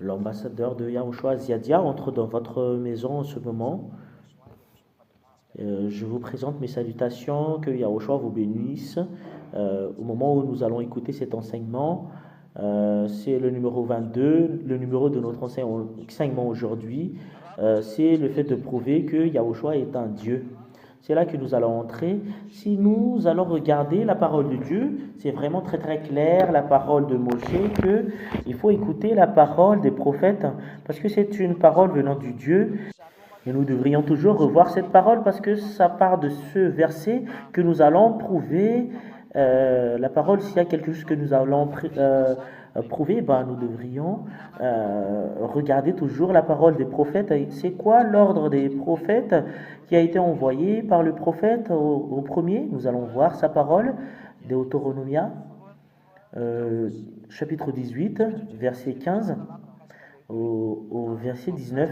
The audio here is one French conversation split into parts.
L'ambassadeur de Yahushua Ziadia entre dans votre maison en ce moment. Je vous présente mes salutations, que Yahushua vous bénisse. Au moment où nous allons écouter cet enseignement, c'est le numéro 22, le numéro de notre enseignement aujourd'hui. C'est le fait de prouver que Yahushua est un Dieu. C'est là que nous allons entrer. Si nous allons regarder la parole de Dieu, c'est vraiment très très clair, la parole de Moshe, que il faut écouter la parole des prophètes, parce que c'est une parole venant du Dieu. Et nous devrions toujours revoir cette parole parce que ça part de ce verset que nous allons prouver. La parole, s'il y a quelque chose que nous allons prouver, ben, nous devrions regarder toujours la parole des prophètes. C'est quoi l'ordre des prophètes qui a été envoyé par le prophète au premier? Nous allons voir sa parole, Deutéronomia, chapitre 18, verset 15 au verset 19.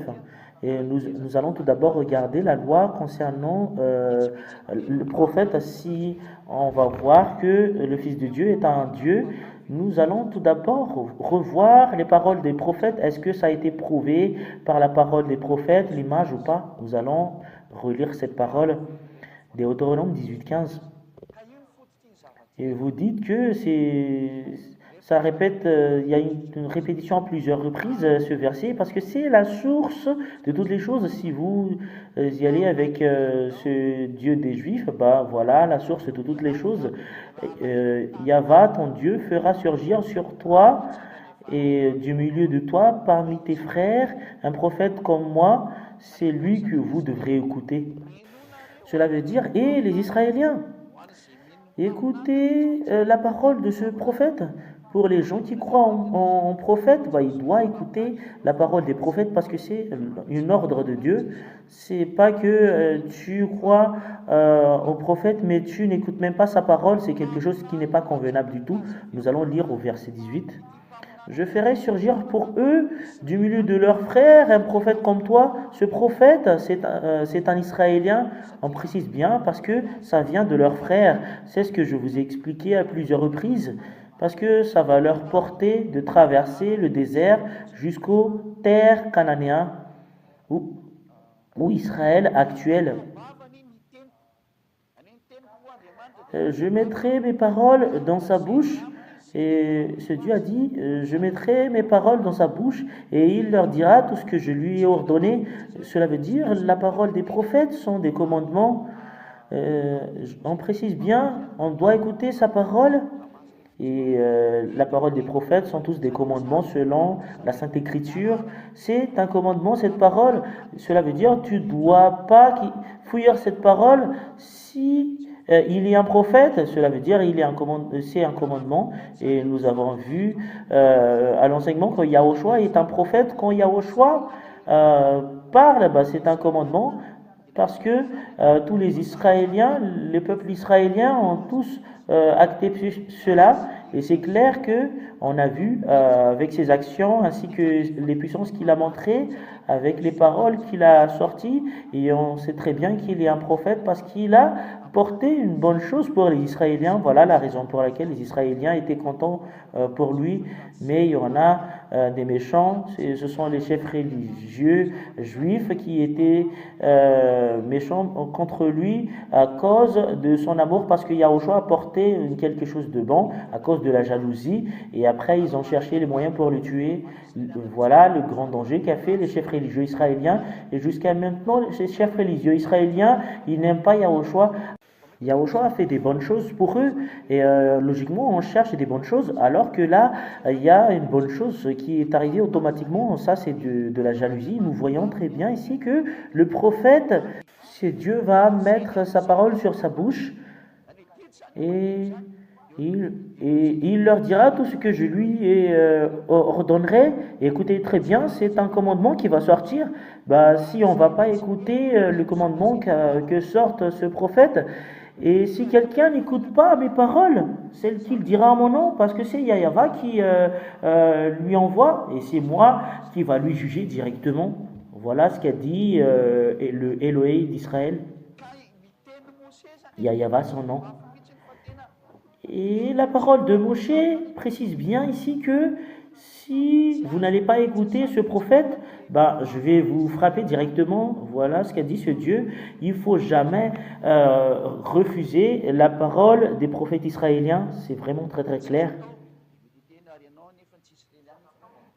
Et nous allons tout d'abord regarder la loi concernant le prophète. Si on va voir que le Fils de Dieu est un Dieu, nous allons tout d'abord revoir les paroles des prophètes. Est-ce que ça a été prouvé par la parole des prophètes, l'image ou pas? Nous allons relire cette parole, Deutéronome 18:15. Et vous dites que ça répète, il y a une répétition à plusieurs reprises, ce verset, parce que c'est la source de toutes les choses. Si vous y allez avec ce Dieu des Juifs, bah voilà, la source de toutes les choses. Yahva, ton Dieu, fera surgir sur toi et du milieu de toi, parmi tes frères, un prophète comme moi, c'est lui que vous devrez écouter. Cela veut dire, et les Israéliens, écoutez la parole de ce prophète. Pour les gens qui croient en prophète, bah, ils doivent écouter la parole des prophètes parce que c'est un ordre de Dieu. C'est pas que tu crois au prophète mais tu n'écoutes même pas sa parole, c'est quelque chose qui n'est pas convenable du tout. Nous allons lire au verset 18. Je ferai surgir pour eux, du milieu de leurs frères, un prophète comme toi. Ce prophète, c'est un Israélien. On précise bien parce que ça vient de leurs frères. C'est ce que je vous ai expliqué à plusieurs reprises. Parce que ça va leur porter de traverser le désert jusqu'aux terres cananéennes ou Israël actuel. Je mettrai mes paroles dans sa bouche. Et ce Dieu a dit, je mettrai mes paroles dans sa bouche et il leur dira tout ce que je lui ai ordonné. Cela veut dire, la parole des prophètes sont des commandements. On précise bien, on doit écouter sa parole. Et la parole des prophètes sont tous des commandements selon la Sainte Écriture. C'est un commandement, cette parole. Cela veut dire, tu ne dois pas fuir cette parole si il y a un prophète. Cela veut dire, c'est un commandement. Et nous avons vu à l'enseignement que Yahushua est un prophète. Quand Yahushua parle, bah, c'est un commandement. Parce que tous les Israéliens, les peuples israéliens ont tous acté cela. Et c'est clair que on a vu avec ses actions ainsi que les puissances qu'il a montrées, avec les paroles qu'il a sorties, et on sait très bien qu'il est un prophète parce qu'il a porté une bonne chose pour les Israéliens. Voilà la raison pour laquelle les Israéliens étaient contents pour lui. Mais il y en a des méchants, ce sont les chefs religieux juifs qui étaient méchants contre lui à cause de son amour, parce que Yahushua a porté quelque chose de bon, à cause de la jalousie, et après ils ont cherché les moyens pour le tuer. Voilà le grand danger qu'a fait les chefs religieux israéliens, et jusqu'à maintenant ces chefs religieux israéliens, ils n'aiment pas Yahushua. Yahushua a fait des bonnes choses pour eux et logiquement on cherche des bonnes choses, alors que là il y a une bonne chose qui est arrivée automatiquement. Ça c'est de la jalousie. Nous voyons très bien ici que le prophète, c'est Dieu va mettre sa parole sur sa bouche et il leur dira tout ce que je lui ordonnerai. Et écoutez très bien, c'est un commandement qui va sortir. Bah, si on ne va pas écouter le commandement que sorte ce prophète, et si quelqu'un n'écoute pas mes paroles, celles qu'il dira en mon nom, parce que c'est Yahva qui lui envoie, et c'est moi qui va lui juger directement. Voilà ce qu'a dit le Elohé d'Israël. Yahva son nom. Et la parole de Moshe précise bien ici que Si vous n'allez pas écouter ce prophète, bah, je vais vous frapper directement. Voilà ce qu'a dit ce Dieu. Il faut jamais refuser la parole des prophètes israéliens. C'est vraiment très très clair.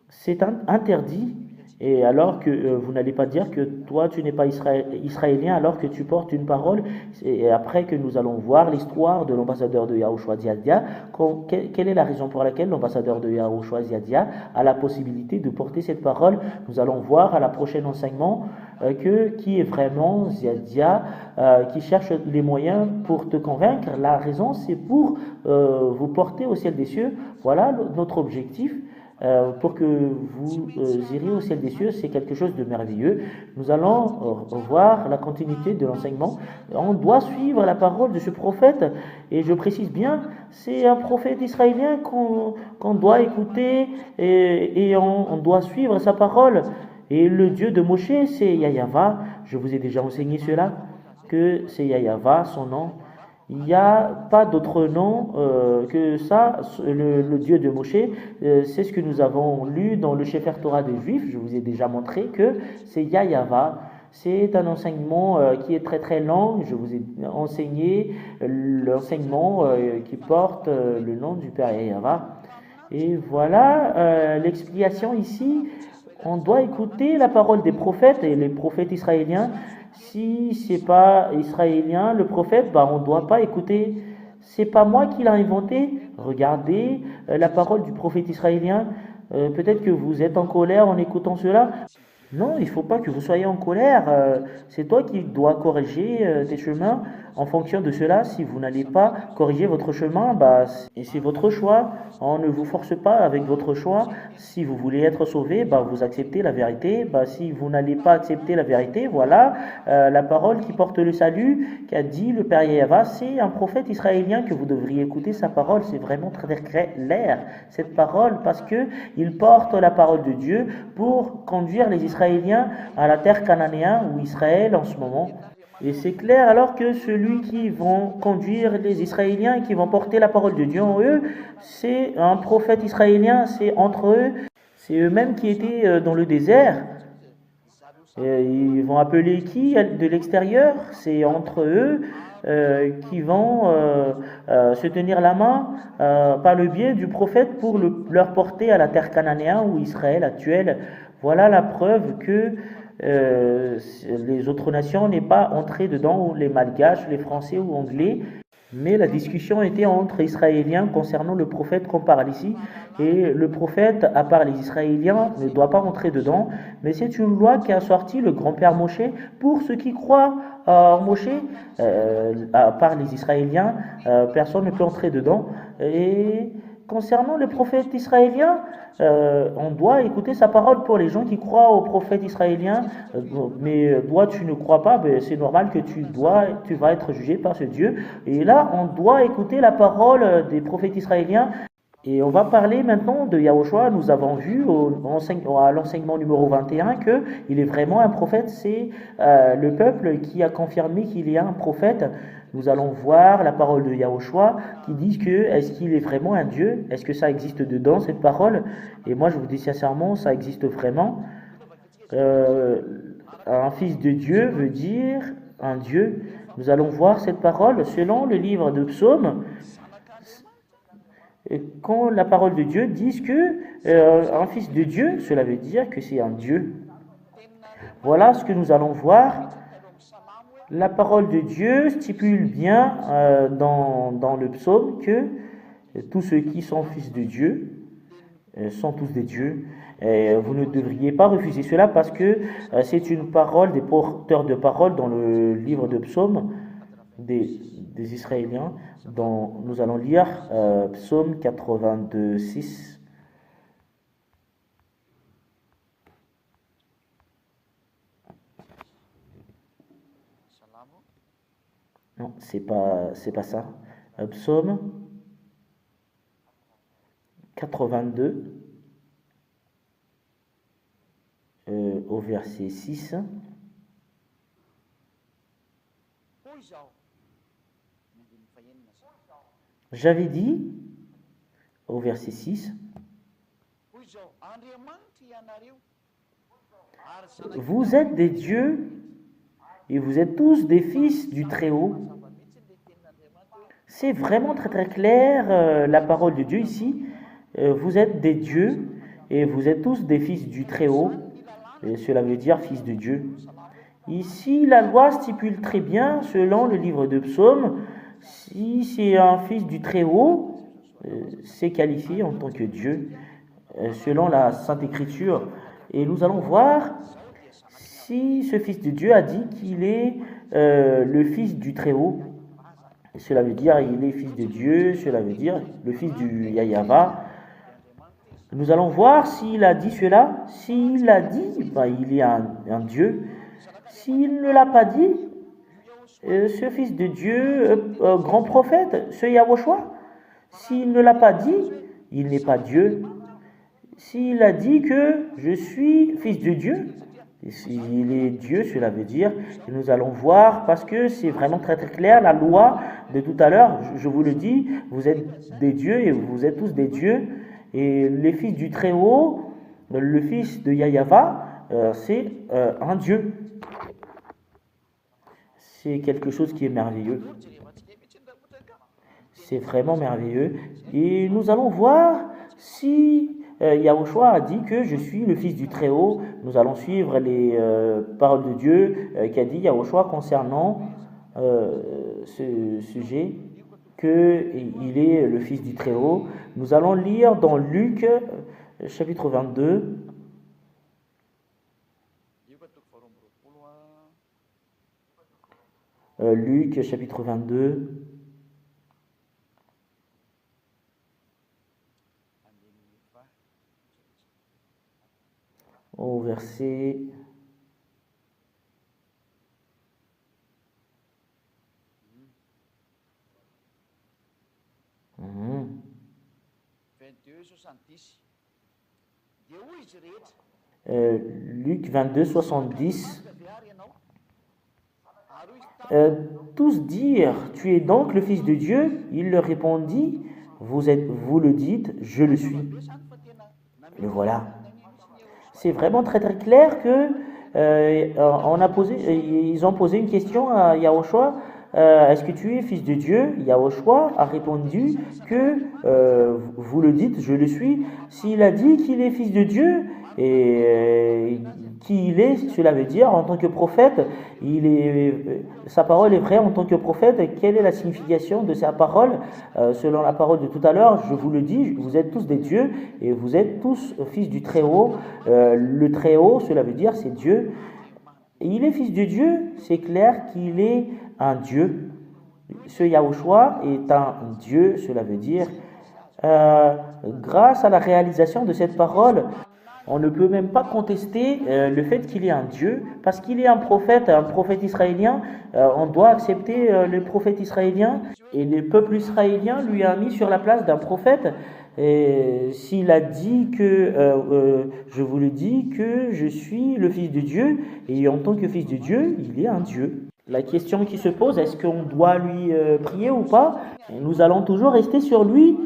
C'est interdit. Et alors que vous n'allez pas dire que toi tu n'es pas israélien alors que tu portes une parole. Et après que nous allons voir l'histoire de l'ambassadeur de Yahushua Ziadia, quelle est la raison pour laquelle l'ambassadeur de Yahushua Ziadia a la possibilité de porter cette parole. Nous allons voir à la prochaine enseignement qui est vraiment Ziadia, qui cherche les moyens pour te convaincre. La raison c'est pour vous porter au ciel des cieux. Voilà notre objectif. Pour que vous iriez au ciel des cieux, c'est quelque chose de merveilleux. Nous allons voir la continuité de l'enseignement. On doit suivre la parole de ce prophète, et je précise bien, c'est un prophète israélien qu'on doit écouter, et on doit suivre sa parole. Et le Dieu de Moshe, c'est Yahava. Je vous ai déjà enseigné cela, que c'est Yahava, son nom. Il n'y a pas d'autre nom que ça, le Dieu de Moshe. C'est ce que nous avons lu dans le Sefer Torah des Juifs. Je vous ai déjà montré que c'est Yahava. C'est un enseignement qui est très très long. Je vous ai enseigné l'enseignement qui porte le nom du Père Yahava. Et voilà l'explication ici. On doit écouter la parole des prophètes et les prophètes israéliens. Si c'est pas israélien, le prophète, bah on ne doit pas écouter. C'est pas moi qui l'ai inventé. Regardez la parole du prophète israélien. Peut-être que vous êtes en colère en écoutant cela. Non, il ne faut pas que vous soyez en colère. C'est toi qui dois corriger tes chemins en fonction de cela. Si vous n'allez pas corriger votre chemin, bah, et c'est votre choix. On ne vous force pas avec votre choix. Si vous voulez être sauvé, bah, vous acceptez la vérité. Bah, si vous n'allez pas accepter la vérité, voilà la parole qui porte le salut, qu'a dit le Père Yahva, c'est un prophète israélien que vous devriez écouter sa parole. C'est vraiment très clair, cette parole, parce que il porte la parole de Dieu pour conduire les Israéliens à la terre cananéenne ou Israël en ce moment. Et c'est clair alors que celui qui vont conduire les Israéliens et qui vont porter la parole de Dieu en eux, c'est un prophète israélien, c'est entre eux, c'est eux-mêmes qui étaient dans le désert. Et ils vont appeler qui de l'extérieur? C'est entre eux qui vont se tenir la main par le biais du prophète pour leur porter à la terre cananéenne ou Israël actuelle. Voilà la preuve que les autres nations n'est pas entrées dedans, ou les Malgaches, les Français ou Anglais. Mais la discussion était entre Israéliens concernant le prophète qu'on parle ici. Et le prophète, à part les Israéliens, ne doit pas entrer dedans. Mais c'est une loi qui a sorti le grand-père Moshe pour ceux qui croient en Moshe. À part les Israéliens, personne ne peut entrer dedans. Et concernant le prophète israélien, on doit écouter sa parole pour les gens qui croient au prophète israélien. Mais toi, tu ne crois pas, ben, c'est normal que tu vas être jugé par ce Dieu. Et là, on doit écouter la parole des prophètes israéliens. Et on va parler maintenant de Yahushua. Nous avons vu à l'enseignement numéro 21 qu'il est vraiment un prophète. C'est le peuple qui a confirmé qu'il y a un prophète. Nous allons voir la parole de Yahushua qui dit que est-ce qu'il est vraiment un Dieu? Est-ce que ça existe dedans, cette parole? Et moi, je vous dis sincèrement, ça existe vraiment. Un fils de Dieu veut dire un Dieu. Nous allons voir cette parole selon le livre de Psaume. Quand la parole de Dieu dit que un fils de Dieu, cela veut dire que c'est un Dieu. Voilà ce que nous allons voir. La parole de Dieu stipule bien dans le psaume que tous ceux qui sont fils de Dieu sont tous des dieux. Et vous ne devriez pas refuser cela parce que c'est une parole des porteurs de parole dans le livre de psaume des Israéliens. Dont nous allons lire psaume 82, 6. Non, c'est pas ça. Psaume 82 au verset 6. J'avais dit au verset 6, Vous êtes des dieux et vous êtes tous des fils du Très-Haut. C'est vraiment très très clair, la parole de Dieu ici. Vous êtes des dieux et vous êtes tous des fils du Très-Haut. Et cela veut dire fils de Dieu. Ici, la loi stipule très bien, selon le livre de Psaumes, si c'est un fils du Très-Haut, c'est qualifié en tant que Dieu, selon la Sainte Écriture. Et nous allons voir si ce fils de Dieu a dit qu'il est le fils du Très-Haut. Cela veut dire il est fils de Dieu, cela veut dire le fils du Yahweh. Nous allons voir s'il a dit cela. S'il a dit, il est un Dieu. S'il ne l'a pas dit, ce fils de Dieu, grand prophète, ce Yahushua, s'il ne l'a pas dit, il n'est pas Dieu. S'il a dit que je suis fils de Dieu, et s'il est Dieu, cela veut dire, et nous allons voir, parce que c'est vraiment très très clair, la loi de tout à l'heure, je vous le dis, vous êtes des dieux et vous êtes tous des dieux, et les fils du Très-Haut, le fils de Yahweh, c'est un Dieu. C'est quelque chose qui est merveilleux. C'est vraiment merveilleux. Et nous allons voir si Yahushua a dit que je suis le fils du Très-Haut. Nous allons suivre les paroles de Dieu qu'a dit Yahushua concernant ce sujet, qu'il est le fils du Très-Haut. Nous allons lire dans Luc chapitre 22. Luc chapitre 22. Au verset Luc 22, 70. Tous dirent, tu es donc le Fils de Dieu? Il leur répondit, vous le dites, je le suis. Le voilà. C'est vraiment très très clair que ils ont posé une question à Yahushua. Est-ce que tu es fils de Dieu? Yahushua a répondu que vous le dites, je le suis. S'il a dit qu'il est fils de Dieu et qui il est, cela veut dire en tant que prophète, sa parole est vraie en tant que prophète. Quelle est la signification de sa parole? Selon la parole de tout à l'heure, je vous le dis, vous êtes tous des dieux et vous êtes tous fils du Très-Haut. Le Très-Haut, cela veut dire c'est Dieu. Et il est fils de Dieu, c'est clair qu'il est un Dieu. Ce Yahushua est un Dieu, cela veut dire, grâce à la réalisation de cette parole, on ne peut même pas contester le fait qu'il est un Dieu, parce qu'il est un prophète israélien. On doit accepter le prophète israélien, et le peuple israélien lui a mis sur la place d'un prophète. Et s'il a dit que, je vous le dis, que je suis le Fils de Dieu, et en tant que Fils de Dieu, il est un Dieu. La question qui se pose, est-ce qu'on doit lui prier ou pas? Nous allons toujours rester sur lui.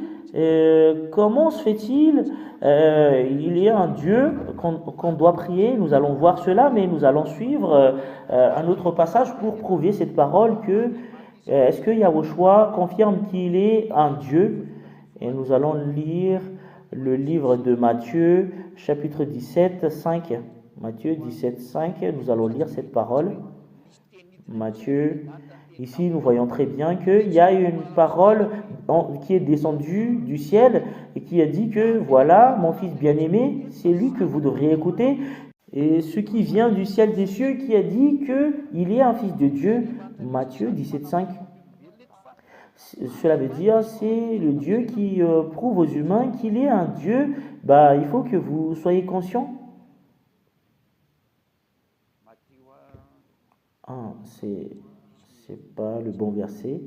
Comment se fait-il? Il y a un Dieu qu'on doit prier. Nous allons voir cela, mais nous allons suivre un autre passage pour prouver cette parole que est-ce que Yahushua confirme qu'il est un Dieu? Et nous allons lire le livre de Matthieu, chapitre 17, 5. Matthieu 17, 5, nous allons lire cette parole. Matthieu, ici nous voyons très bien qu'il y a une parole qui est descendue du ciel et qui a dit que voilà, mon fils bien-aimé, c'est lui que vous devriez écouter. Et ce qui vient du ciel des cieux qui a dit qu'il est un fils de Dieu. Matthieu 17, 5. Cela veut dire c'est le Dieu qui prouve aux humains qu'il est un Dieu. Il faut que vous soyez conscients. Ah, c'est pas le bon verset.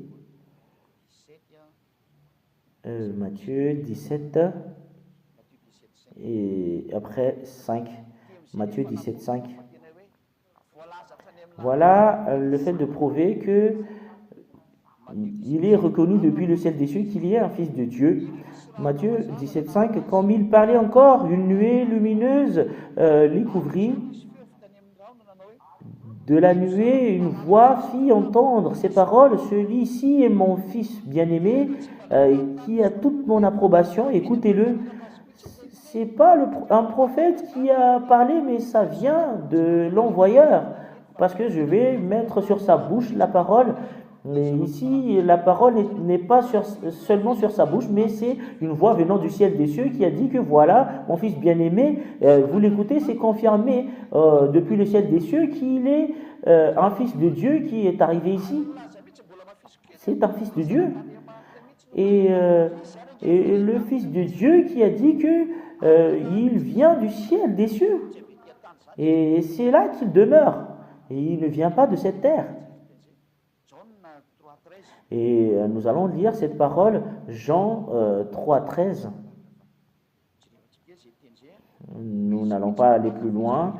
Matthieu 17 et après 5. Matthieu 17, 5. Voilà le fait de prouver que il est reconnu depuis le ciel des cieux qu'il y est un fils de Dieu. Matthieu 17,5, comme il parlait encore, une nuée lumineuse les couvrit. De la nuée, une voix fit entendre ces paroles, celui-ci est mon fils bien-aimé, qui a toute mon approbation, écoutez-le. C'est pas un prophète qui a parlé, mais ça vient de l'envoyeur, parce que je vais mettre sur sa bouche la parole. Mais ici, la parole n'est pas seulement sur sa bouche, mais c'est une voix venant du ciel des cieux qui a dit que voilà, mon fils bien-aimé, vous l'écoutez, c'est confirmé depuis le ciel des cieux qu'il est un fils de Dieu qui est arrivé ici. C'est un fils de Dieu. Et, le fils de Dieu qui a dit que il vient du ciel des cieux. Et c'est là qu'il demeure. Et il ne vient pas de cette terre. Et nous allons lire cette parole, Jean 3,13. Nous n'allons pas aller plus loin,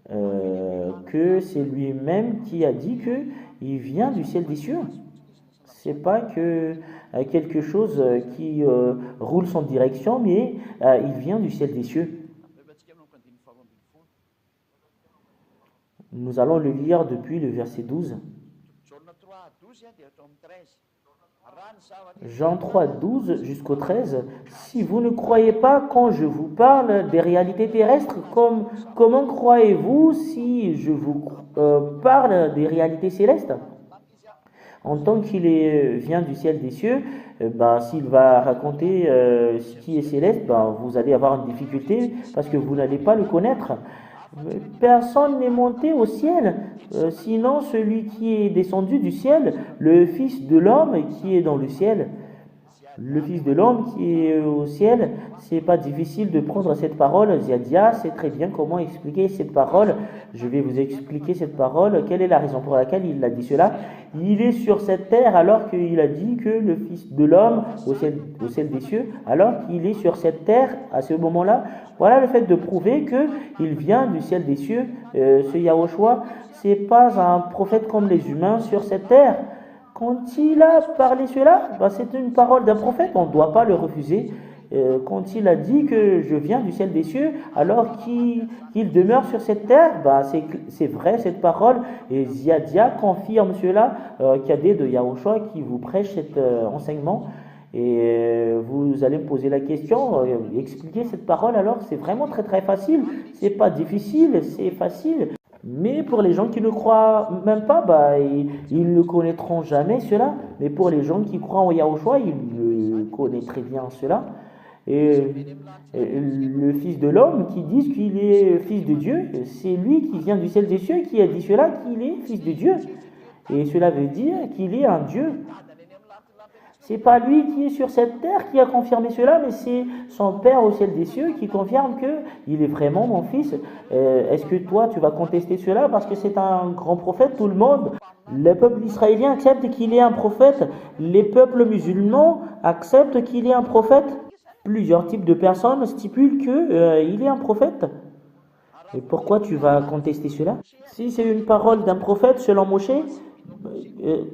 que c'est lui-même qui a dit qu'il vient du ciel des cieux. C'est pas que quelque chose qui roule sans direction, mais il vient du ciel des cieux. Nous allons le lire depuis le verset 12. Jean 3, 12 jusqu'au 13. Si vous ne croyez pas quand je vous parle des réalités terrestres, comment croyez-vous si je vous parle des réalités célestes? En tant qu'il vient du ciel des cieux, s'il va raconter ce qui est céleste, vous allez avoir une difficulté parce que vous n'allez pas le connaître. Personne n'est monté au ciel, sinon celui qui est descendu du ciel, le Fils de l'homme qui est dans le ciel. Le Fils de l'homme qui est au ciel, c'est pas difficile de prendre cette parole. Ziadia sait très bien comment expliquer cette parole. Je vais vous expliquer cette parole. Quelle est la raison pour laquelle il a dit cela? Il est sur cette terre alors qu'il a dit que le Fils de l'homme au ciel des cieux, alors qu'il est sur cette terre à ce moment-là. Voilà le fait de prouver qu'il vient du ciel des cieux. Ce Yahushua, c'est pas un prophète comme les humains sur cette terre. Quand il a parlé cela, c'est une parole d'un prophète, on ne doit pas le refuser. Quand il a dit que je viens du ciel des cieux, alors qu'il demeure sur cette terre, c'est vrai cette parole. Et Ziadia confirme cela, cadet de Yahushua qui vous prêche cet enseignement. Et vous allez me poser la question, expliquer cette parole alors, c'est vraiment très très facile. C'est pas difficile, c'est facile. Mais pour les gens qui ne croient même pas, ils ne connaîtront jamais cela. Mais pour les gens qui croient en Yahushua, ils le connaissent très bien cela. Et le Fils de l'homme qui dit qu'il est Fils de Dieu, c'est lui qui vient du ciel des cieux qui a dit cela, qu'il est Fils de Dieu. Et cela veut dire qu'il est un Dieu. C'est pas lui qui est sur cette terre qui a confirmé cela, mais c'est son Père au ciel des cieux qui confirme qu'il est vraiment mon fils. Est-ce que toi, tu vas contester cela parce que c'est un grand prophète? Tout le monde, le peuple israélien accepte qu'il est un prophète. Les peuples musulmans acceptent qu'il est un prophète. Plusieurs types de personnes stipulent qu'il est un prophète. Et pourquoi tu vas contester cela? Si c'est une parole d'un prophète selon Moshe,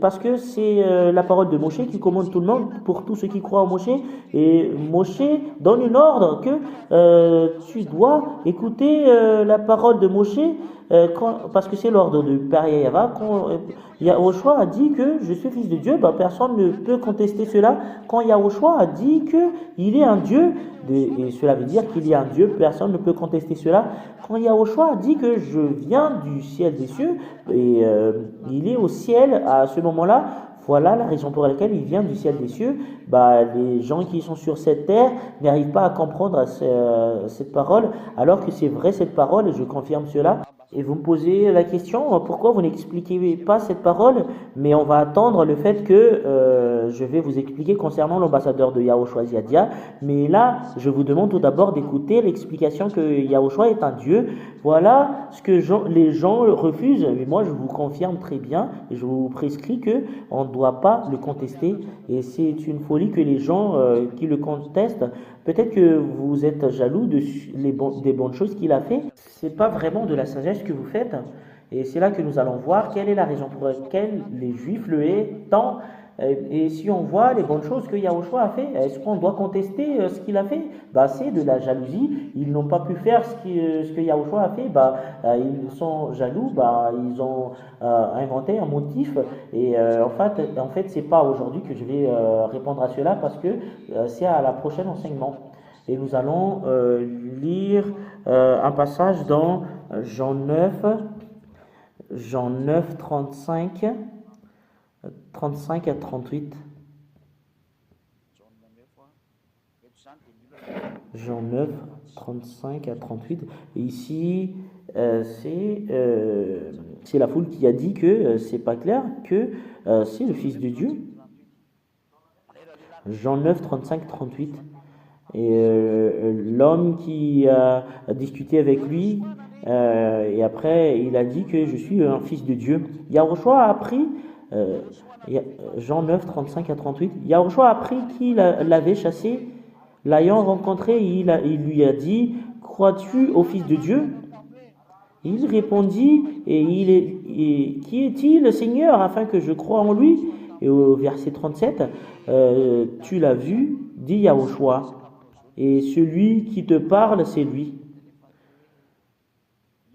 parce que c'est la parole de Moshe qui commande tout le monde, pour tous ceux qui croient en Moshe. Et Moshe donne une ordre que tu dois écouter la parole de Moshe, parce que c'est l'ordre de Père Yahava. Quand Yahushua a dit que je suis fils de Dieu, personne ne peut contester cela. Quand Yahushua a dit qu'il est un Dieu, et cela veut dire qu'il est un Dieu, personne ne peut contester cela. Quand Yahushua a dit que je viens du ciel des cieux, et il est au ciel à ce moment-là, voilà la raison pour laquelle il vient du ciel des cieux. Les gens qui sont sur cette terre n'arrivent pas à comprendre cette parole, alors que c'est vrai cette parole, et je confirme cela. Et vous me posez la question, pourquoi vous n'expliquez pas cette parole? Mais on va attendre le fait que je vais vous expliquer concernant l'ambassadeur de Yahushua Ziadia. Mais là, je vous demande tout d'abord d'écouter l'explication que Yahushua est un Dieu. Voilà ce que les gens refusent. Mais moi, je vous confirme très bien et je vous prescris qu'on ne doit pas le contester. Et c'est une folie que les gens qui le contestent. Peut-être que vous êtes jaloux des bonnes choses qu'il a fait. C'est pas vraiment de la sagesse que vous faites. Et c'est là que nous allons voir quelle est la raison pour laquelle les Juifs le haïssent tant. Et si on voit les bonnes choses que Yahushua a fait, est-ce qu'on doit contester ce qu'il a fait? Bah, c'est de la jalousie. Ils n'ont pas pu faire ce que Yahushua a fait. Bah, ils sont jaloux. Bah, ils ont inventé un motif. Et en fait, c'est pas aujourd'hui que je vais répondre à cela parce que c'est à la prochaine enseignement. Et nous allons lire un passage dans Jean 9, Jean 9, 35 à 38. Jean 9, 35 à 38. Et ici, c'est la foule qui a dit que c'est pas clair, que c'est le Fils de Dieu. Jean 9, 35, 38. Et l'homme qui a discuté avec lui, et après il a dit que je suis un fils de Dieu. Yahushua a appris, Jean 9, 35 à 38, Yahushua a appris qu'il l'avait chassé. L'ayant rencontré, il lui a dit, crois-tu au Fils de Dieu? Il répondit, qui est-il, Seigneur, afin que je croie en lui? Et au verset 37, tu l'as vu, dit Yahushua, et celui qui te parle, c'est lui.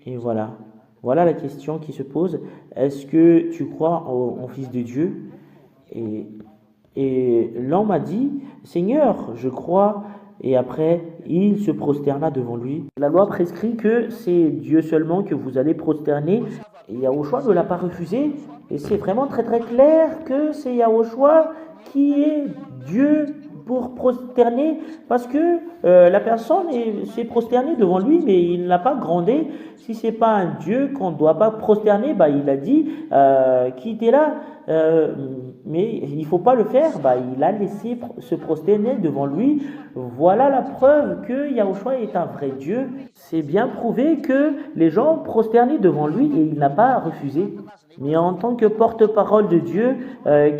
Et voilà. Voilà la question qui se pose. Est-ce que tu crois en Fils de Dieu? Et l'homme a dit, Seigneur, je crois. Et après, il se prosterna devant lui. La loi prescrit que c'est Dieu seulement que vous allez prosterner. Et Yahushua ne l'a pas refusé. Et c'est vraiment très très clair que c'est Yahushua qui est Dieu pour prosterner, parce que la personne s'est prosternée devant lui, mais il n'a pas grondé. Si c'est pas un Dieu qu'on ne doit pas prosterner, bah, il a dit qui était là, mais il faut pas le faire. Bah, il a laissé se prosterner devant lui. Voilà la preuve que Yahushua est un vrai Dieu. C'est bien prouvé que les gens prosternaient devant lui et il n'a pas refusé. Mais en tant que porte-parole de Dieu,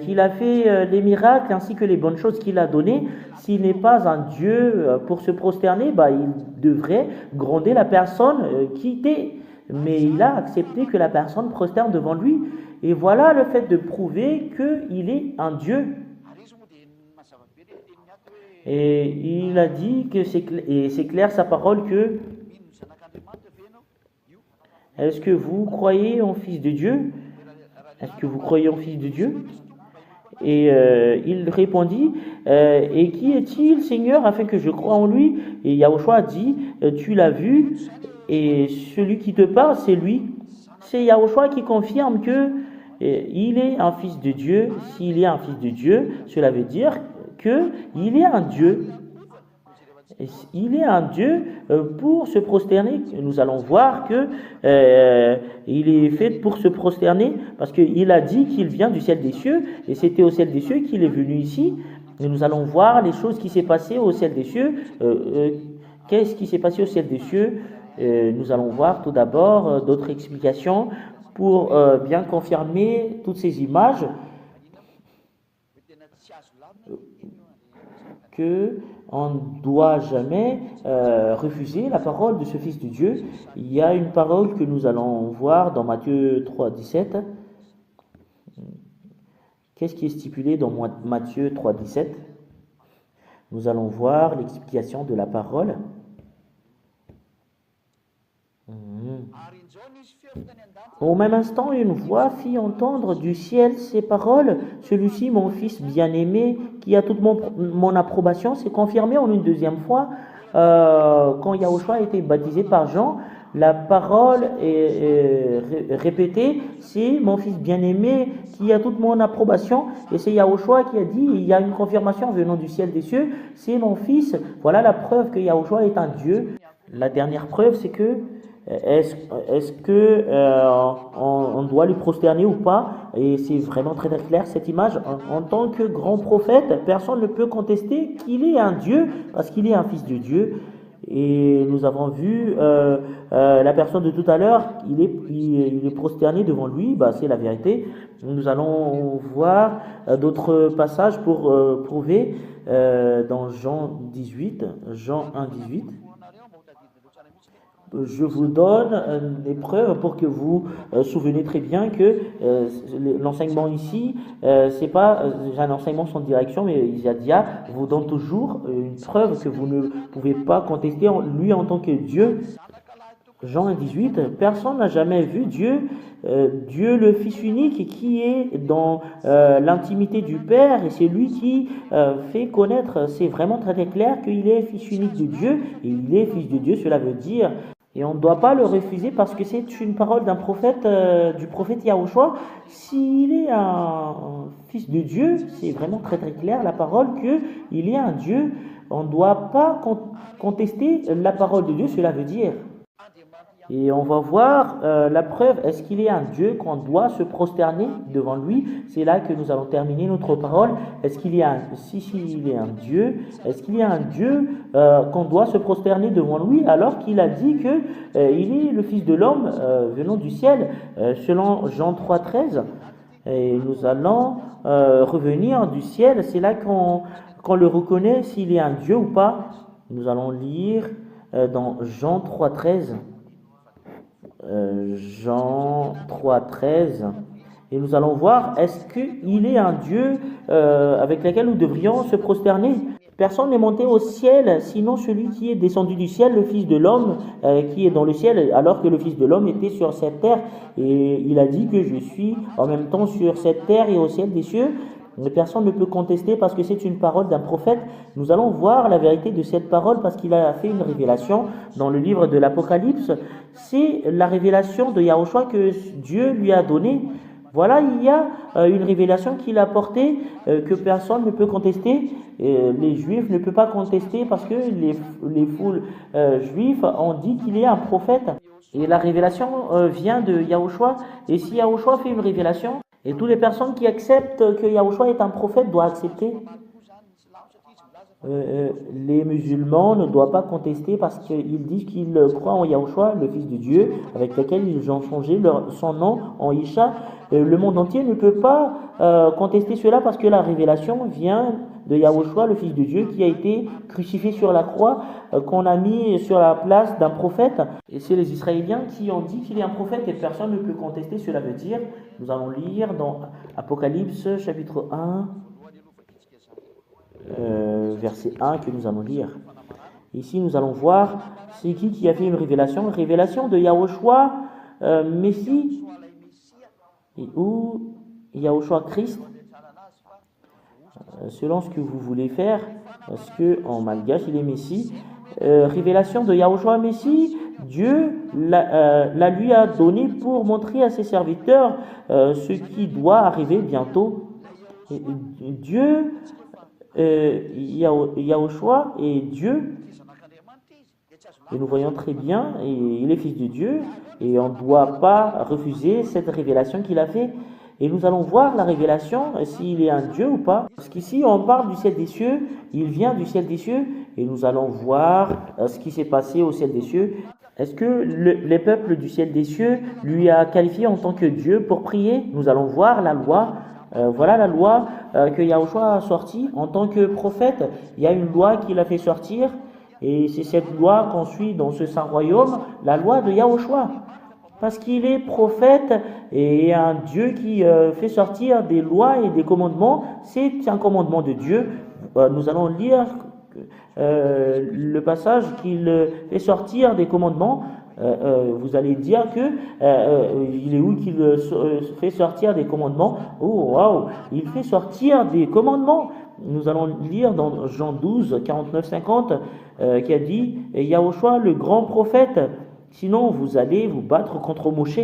qu'il a fait les miracles ainsi que les bonnes choses qu'il a données, s'il n'est pas un Dieu pour se prosterner, bah, il devrait gronder la personne qui était. Mais il a accepté que la personne prosterne devant lui. Et voilà le fait de prouver qu'il est un Dieu. Et il a dit que c'est clair sa parole que est-ce que vous croyez en Fils de Dieu? Est-ce que vous croyez en Fils de Dieu? Et il répondit, et qui est-il, Seigneur, afin que je croie en lui? Et Yahushua a dit, tu l'as vu, et celui qui te parle, c'est lui. C'est Yahushua qui confirme que il est un Fils de Dieu. S'il est un Fils de Dieu, cela veut dire qu'il est un Dieu. Il est un Dieu pour se prosterner. Nous allons voir que il est fait pour se prosterner parce qu'il a dit qu'il vient du ciel des cieux et c'était au ciel des cieux qu'il est venu ici. Et nous allons voir les choses qui s'est passées au ciel des cieux. Qu'est-ce qui s'est passé au ciel des cieux? Nous allons voir tout d'abord d'autres explications pour bien confirmer toutes ces images que on ne doit jamais refuser la parole de ce Fils de Dieu. Il y a une parole que nous allons voir dans Matthieu 3, 17. Qu'est-ce qui est stipulé dans Matthieu 3, 17? Nous allons voir l'explication de la parole. Au même instant, une voix fit entendre du ciel ces paroles. Celui-ci, mon fils bien-aimé, qui a toute mon approbation, s'est confirmé en une deuxième fois quand Yahushua a été baptisé par Jean. La parole est répétée, c'est mon fils bien-aimé qui a toute mon approbation. Et c'est Yahushua qui a dit, il y a une confirmation venant du ciel des cieux, c'est mon fils. Voilà la preuve que Yahushua est un Dieu. La dernière preuve, c'est que est-ce que on doit lui prosterner ou pas? Et c'est vraiment très, très clair cette image. En tant que grand prophète, personne ne peut contester qu'il est un Dieu parce qu'il est un fils de Dieu. Et nous avons vu la personne de tout à l'heure, il est prosterné devant lui, bah, c'est la vérité. Nous allons voir d'autres passages pour prouver dans Jean 18, Jean 1, 18. je vous donne des preuves pour que vous souvenez très bien que l'enseignement ici, c'est pas un enseignement sans direction, mais Isadia vous donne toujours une preuve que vous ne pouvez pas contester lui en tant que Dieu. Jean 18, personne n'a jamais vu Dieu, Dieu le Fils unique qui est dans l'intimité du Père et c'est lui qui fait connaître, c'est vraiment très très clair qu'il est Fils unique de Dieu et il est Fils de Dieu, cela veut dire, et on ne doit pas le refuser parce que c'est une parole d'un prophète, du prophète Yahushua. S'il est un Fils de Dieu, c'est vraiment très très clair la parole qu'il est un Dieu, on ne doit pas contester la parole de Dieu, cela veut dire. Et on va voir la preuve, est-ce qu'il est un Dieu qu'on doit se prosterner devant lui? C'est là que nous allons terminer notre parole. Est-ce qu'il y a si il est un Dieu, est-ce qu'il y a un Dieu qu'on doit se prosterner devant lui alors qu'il a dit que il est le Fils de l'homme venant du ciel selon Jean 3,13. Et nous allons revenir du ciel, c'est là qu'on le reconnaît s'il est un Dieu ou pas. Nous allons lire dans Jean 3,13. Jean 3,13 et nous allons voir est-ce qu'il est un Dieu avec lequel nous devrions se prosterner. Personne n'est monté au ciel sinon celui qui est descendu du ciel, le Fils de l'homme qui est dans le ciel, alors que le Fils de l'homme était sur cette terre et il a dit que je suis en même temps sur cette terre et au ciel des cieux. Mais personne ne peut contester parce que c'est une parole d'un prophète. Nous allons voir la vérité de cette parole parce qu'il a fait une révélation dans le livre de l'Apocalypse. C'est la révélation de Yahushua que Dieu lui a donnée. Voilà, il y a une révélation qu'il a portée que personne ne peut contester. Les Juifs ne peuvent pas contester parce que les foules juifs ont dit qu'il est un prophète. Et la révélation vient de Yahushua. Et si Yahushua fait une révélation, et toutes les personnes qui acceptent que Yahushua est un prophète doivent accepter. Les musulmans ne doivent pas contester parce qu'ils disent qu'ils croient en Yahushua, le Fils de Dieu, avec lequel ils ont changé son nom en Isha. Le monde entier ne peut pas contester cela parce que la révélation vient de Yahushua, le Fils de Dieu, qui a été crucifié sur la croix, qu'on a mis sur la place d'un prophète. Et c'est les Israéliens qui ont dit qu'il est un prophète et personne ne peut contester. Cela veut dire, nous allons lire dans Apocalypse chapitre 1, verset 1 que nous allons lire. Ici, nous allons voir c'est qui a fait une révélation de Yahushua, Messie, ou Yahushua Christ, selon ce que vous voulez faire, parce que en malgache il est Messie. Révélation de Yahushua Messie, Dieu la lui a donné pour montrer à ses serviteurs ce qui doit arriver bientôt. Dieu, Yahushua est Dieu, et nous voyons très bien, et il est Fils de Dieu, et on ne doit pas refuser cette révélation qu'il a fait. Et nous allons voir la révélation, s'il est un Dieu ou pas. Parce qu'ici, on parle du ciel des cieux, il vient du ciel des cieux, et nous allons voir ce qui s'est passé au ciel des cieux. Est-ce que les peuples du ciel des cieux lui a qualifié en tant que Dieu pour prier? Nous allons voir la loi. Voilà la loi que Yahushua a sortie en tant que prophète. Il y a une loi qu'il a fait sortir, et c'est cette loi qu'on suit dans ce saint royaume, la loi de Yahushua. Parce qu'il est prophète et un Dieu qui fait sortir des lois et des commandements. C'est un commandement de Dieu. Nous allons lire le passage qu'il fait sortir des commandements. Vous allez dire que il est où qu'il fait sortir des commandements? Oh waouh, il fait sortir des commandements. Nous allons lire dans Jean 12, 49, 50 qui a dit Yahushua le grand prophète. Sinon, vous allez vous battre contre Moshe.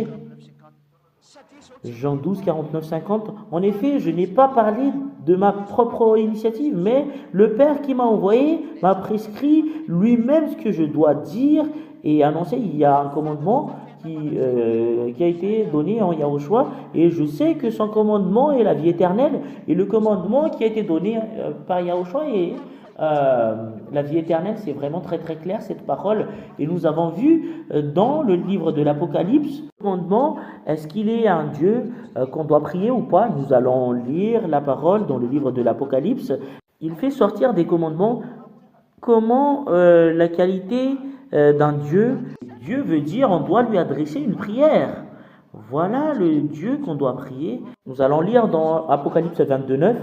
Jean 12, 49, 50. En effet, je n'ai pas parlé de ma propre initiative, mais le Père qui m'a envoyé m'a prescrit lui-même ce que je dois dire et annoncer. Il y a un commandement qui a été donné en Yahushua, et je sais que son commandement est la vie éternelle, et le commandement qui a été donné par Yahushua est la vie éternelle. C'est vraiment très très clair cette parole, et nous avons vu dans le livre de l'Apocalypse, le commandement, est-ce qu'il est un Dieu qu'on doit prier ou pas? Nous allons lire la parole dans le livre de l'Apocalypse. Il fait sortir des commandements comment la qualité d'un Dieu. Dieu veut dire on doit lui adresser une prière. Voilà le Dieu qu'on doit prier. Nous allons lire dans Apocalypse 22:9.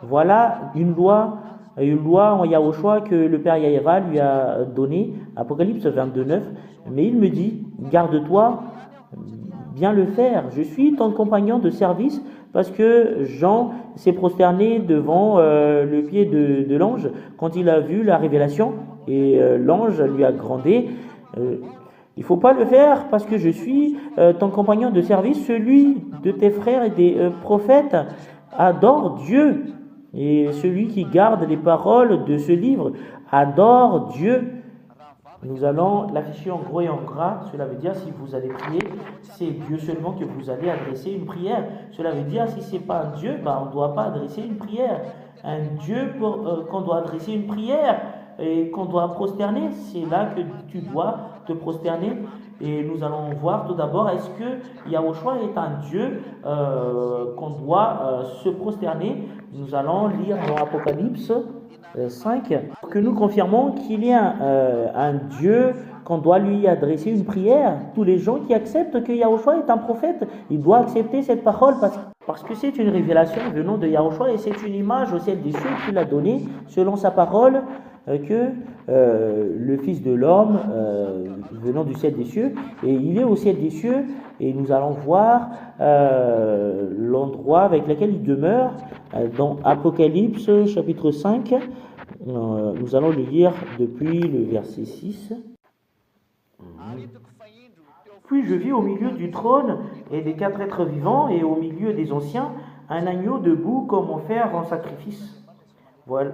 Voilà une loi en Yahushua que le Père Yahweh lui a donnée. Apocalypse 22:9. Mais il me dit, garde-toi, bien le faire. Je suis ton compagnon de service parce que Jean s'est prosterné devant le pied de l'ange quand il a vu la révélation et l'ange lui a grondé. Il ne faut pas le faire parce que je suis ton compagnon de service, celui de tes frères et des prophètes adore Dieu. Et celui qui garde les paroles de ce livre adore Dieu. Nous allons l'afficher en gros et en gras. Cela veut dire si vous allez prier, c'est Dieu seulement que vous allez adresser une prière. Cela veut dire si ce n'est pas un Dieu, on ne doit pas adresser une prière. Un Dieu qu'on doit adresser une prière et qu'on doit prosterner, c'est là que tu dois te prosterner. Et nous allons voir tout d'abord, est-ce que Yahushua est un Dieu qu'on doit se prosterner. Nous allons lire dans Apocalypse 5, que nous confirmons qu'il y a un Dieu qu'on doit lui adresser une prière. Tous les gens qui acceptent que Yahushua est un prophète, ils doivent accepter cette parole parce que c'est une révélation venant de Yahushua et c'est une image au ciel des cieux qu'il a donnée selon sa parole que le Fils de l'homme venant du ciel des cieux, et il est au ciel des cieux, et nous allons voir l'endroit avec lequel il demeure dans Apocalypse chapitre 5. Nous allons le lire depuis le verset 6. Puis je vis au milieu du trône et des 4 êtres vivants et au milieu des anciens un agneau debout comme offert en sacrifice.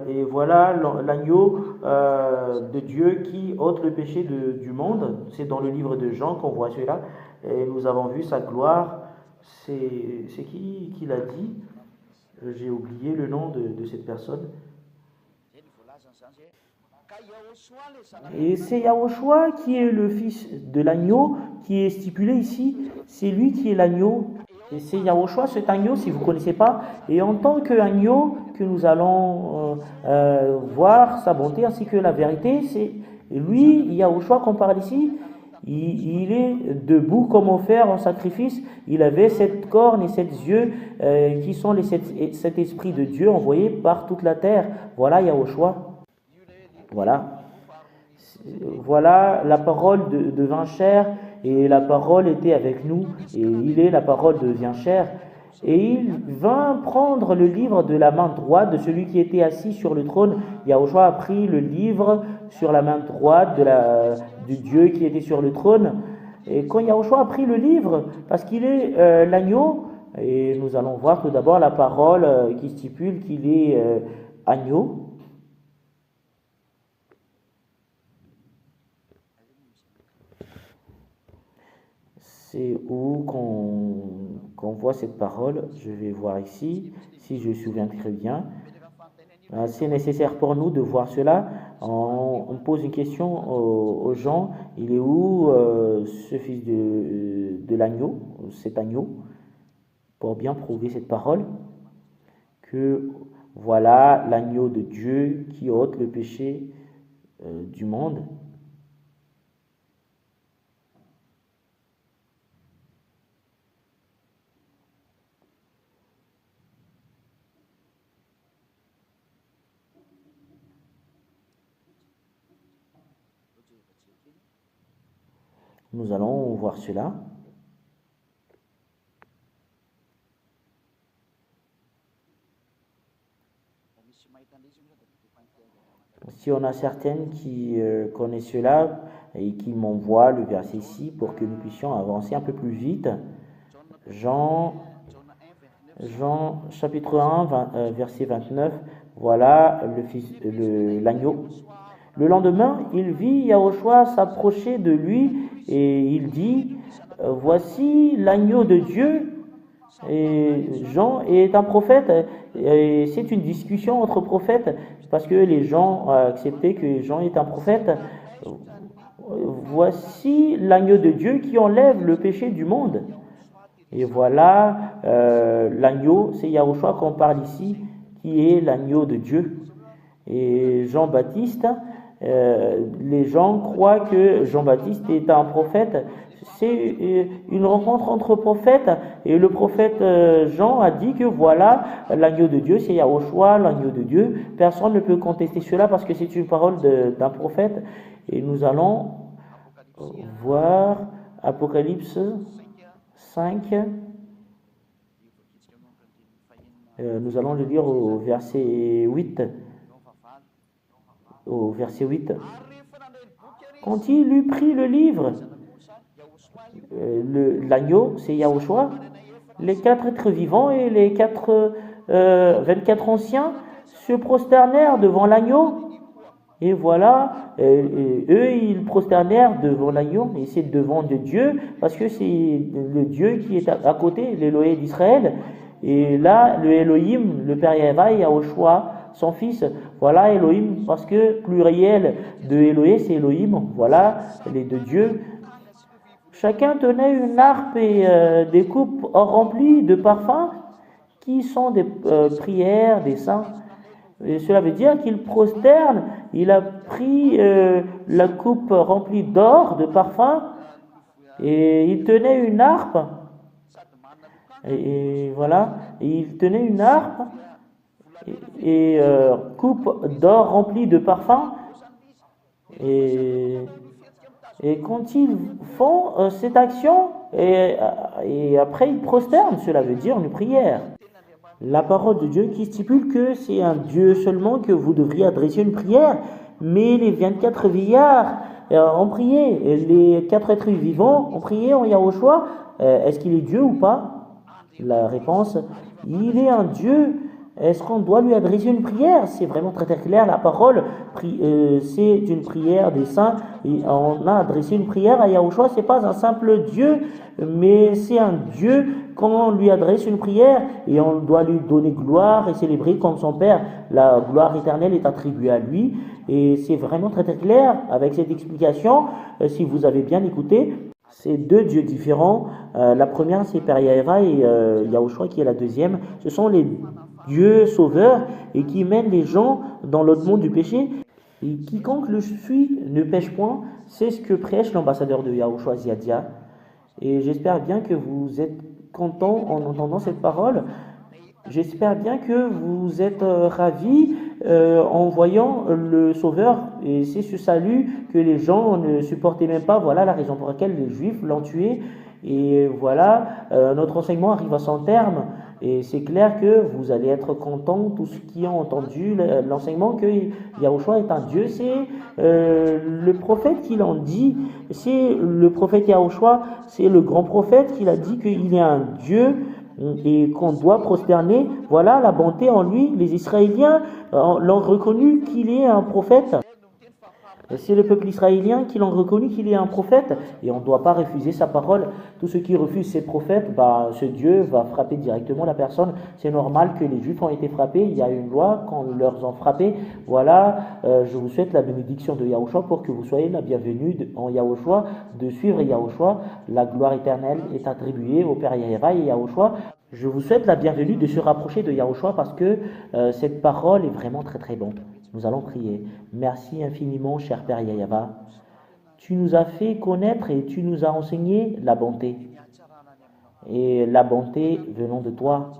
Et voilà l'agneau de Dieu qui ôte le péché du monde. C'est dans le livre de Jean qu'on voit cela. Et nous avons vu sa gloire. C'est qui l'a dit? J'ai oublié le nom de cette personne. Et c'est Yahushua qui est le fils de l'agneau qui est stipulé ici. C'est lui qui est l'agneau. Et c'est Yahushua, cet agneau, si vous ne connaissez pas. Et en tant qu'agneau, que nous allons voir sa bonté ainsi que la vérité, c'est lui, Yahushua, qu'on parle ici. Il est debout comme offert en sacrifice. Il avait 7 cornes et 7 yeux qui sont les 7 esprits de Dieu envoyés par toute la terre. Voilà Yahushua. Voilà la parole devint chair et la parole était avec nous et il est la parole devient chair. Et il vint prendre le livre de la main droite de celui qui était assis sur le trône. Yahushua a pris le livre sur la main droite du Dieu qui était sur le trône. Et quand Yahushua a pris le livre, parce qu'il est l'agneau, et nous allons voir tout d'abord la parole qui stipule qu'il est agneau. C'est où qu'on voit cette parole. Je vais voir ici, si je me souviens très bien. C'est nécessaire pour nous de voir cela. On pose une question aux gens. Il est où ce fils de l'agneau, cet agneau, pour bien prouver cette parole, que voilà l'agneau de Dieu qui ôte le péché du monde. Nous allons voir cela. Si on a certaines qui connaissent cela et qui m'envoient le verset ici pour que nous puissions avancer un peu plus vite. Jean chapitre 1, verset 29. Voilà l'agneau. Le lendemain, il vit Yahushua s'approcher de lui et il dit, voici l'agneau de Dieu. Et Jean est un prophète et c'est une discussion entre prophètes parce que les gens ont accepté que Jean est un prophète. Voici l'agneau de Dieu qui enlève le péché du monde. Et voilà l'agneau, c'est Yahushua qu'on parle ici, qui est l'agneau de Dieu. Et Jean-Baptiste Les gens croient que Jean-Baptiste est un prophète. C'est une rencontre entre prophètes et le prophète Jean a dit que voilà, l'agneau de Dieu, c'est Yahushua, l'agneau de Dieu. Personne ne peut contester cela parce que c'est une parole d'un prophète. Et nous allons voir Apocalypse 5. Nous allons le lire au verset 8. Au verset 8. Quand il eut pris le livre, l'agneau, c'est Yahushua, les 4 êtres vivants et les 24 anciens se prosternèrent devant l'agneau. Et voilà, eux, ils prosternèrent devant l'agneau, et c'est devant Dieu, parce que c'est le Dieu qui est à côté, l'Élohim d'Israël. Et là, le Elohim, le Père Yahvé, Yahushua, son fils, voilà Elohim, parce que pluriel de Elohim, c'est Elohim, voilà les deux dieux. Chacun tenait une harpe et des coupes remplies de parfums, qui sont des prières des saints. Et cela veut dire qu'il prosterne, il a pris la coupe remplie d'or, de parfum, et il tenait une harpe. Et voilà, et il tenait une harpe et coupe d'or remplie de parfum. Et quand ils font cette action, et après ils prosternent, cela veut dire une prière. La parole de Dieu qui stipule que c'est un Dieu seulement que vous devriez adresser une prière, mais les 24 vieillards ont prié, et les 4 êtres vivants ont prié en Yahushua. Est-ce qu'il est Dieu ou pas? La réponse, il est un Dieu. Est-ce qu'on doit lui adresser une prière? C'est vraiment très très clair. La parole, c'est une prière des saints. Et on a adressé une prière à Yahushua. Ce n'est pas un simple Dieu, mais c'est un Dieu. Quand on lui adresse une prière, et on doit lui donner gloire et célébrer comme son Père, la gloire éternelle est attribuée à lui. Et c'est vraiment très très clair avec cette explication. Si vous avez bien écouté, c'est 2 dieux différents. La première, c'est Père Yahvé et Yahushua qui est la deuxième. Ce sont les dieux sauveurs et qui mènent les gens dans l'autre monde du péché. Et quiconque le suit ne pêche point. C'est ce que prêche l'ambassadeur de Yahushua, Ziadia. Et j'espère bien que vous êtes contents en entendant cette parole. J'espère bien que vous êtes ravis en voyant le Sauveur. Et c'est ce salut que les gens ne supportaient même pas. Voilà la raison pour laquelle les Juifs l'ont tué. Et voilà, notre enseignement arrive à son terme. Et c'est clair que vous allez être contents, tous qui ont entendu l'enseignement que Yahushua est un Dieu. C'est le prophète qui l'en dit. C'est le prophète Yahushua, c'est le grand prophète qui l'a dit qu'il est un Dieu et qu'on doit prosterner. Voilà la bonté en lui. Les Israéliens l'ont reconnu qu'il est un prophète. C'est le peuple israélien qui l'ont reconnu qu'il est un prophète et on ne doit pas refuser sa parole. Tous ceux qui refusent ces prophètes, ce Dieu va frapper directement la personne. C'est normal que les Juifs ont été frappés. Il y a une loi quand on leur a frappé. Voilà, je vous souhaite la bénédiction de Yahushua pour que vous soyez la bienvenue en Yahushua, de suivre Yahushua. La gloire éternelle est attribuée au Père Yahvé et Yahushua. Je vous souhaite la bienvenue de se rapprocher de Yahushua parce que cette parole est vraiment très très bonne. Nous allons prier. Merci infiniment, cher Père Yahvé. Tu nous as fait connaître et tu nous as enseigné la bonté. Et la bonté venant de toi.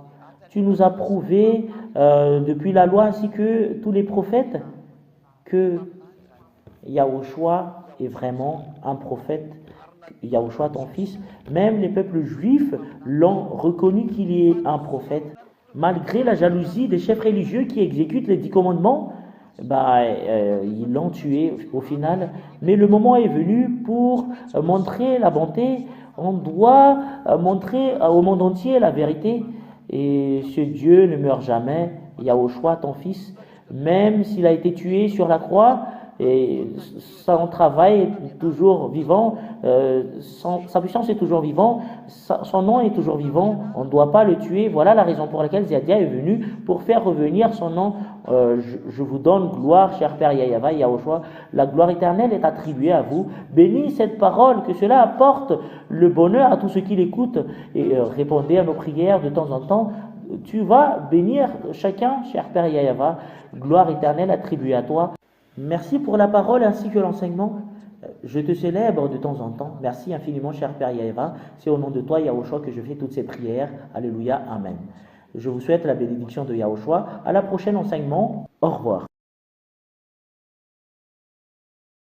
Tu nous as prouvé depuis la loi ainsi que tous les prophètes que Yahushua est vraiment un prophète. Yahushua, ton fils, même les peuples juifs l'ont reconnu qu'il est un prophète. Malgré la jalousie des chefs religieux qui exécutent les 10 commandements, ils l'ont tué au final. Mais le moment est venu pour montrer la bonté. On doit montrer au monde entier la vérité. Et ce Dieu ne meurt jamais. Yahushua, ton fils, même s'il a été tué sur la croix, et son travail est toujours vivant, sa puissance est toujours vivante, son nom est toujours vivant, on ne doit pas le tuer. Voilà la raison pour laquelle Ziadia est venu, pour faire revenir son nom. Je vous donne gloire, cher Père Yahvé, Yahushua, la gloire éternelle est attribuée à vous. Bénis cette parole, que cela apporte le bonheur à tous ceux qui l'écoutent, et répondez à nos prières de temps en temps. Tu vas bénir chacun, cher Père Yahvé, gloire éternelle attribuée à toi. Merci pour la parole ainsi que l'enseignement. Je te célèbre de temps en temps. Merci infiniment, cher Père Yaéva. C'est au nom de toi, Yahushua, que je fais toutes ces prières. Alléluia, Amen. Je vous souhaite la bénédiction de Yahushua. À la prochaine enseignement. Au revoir.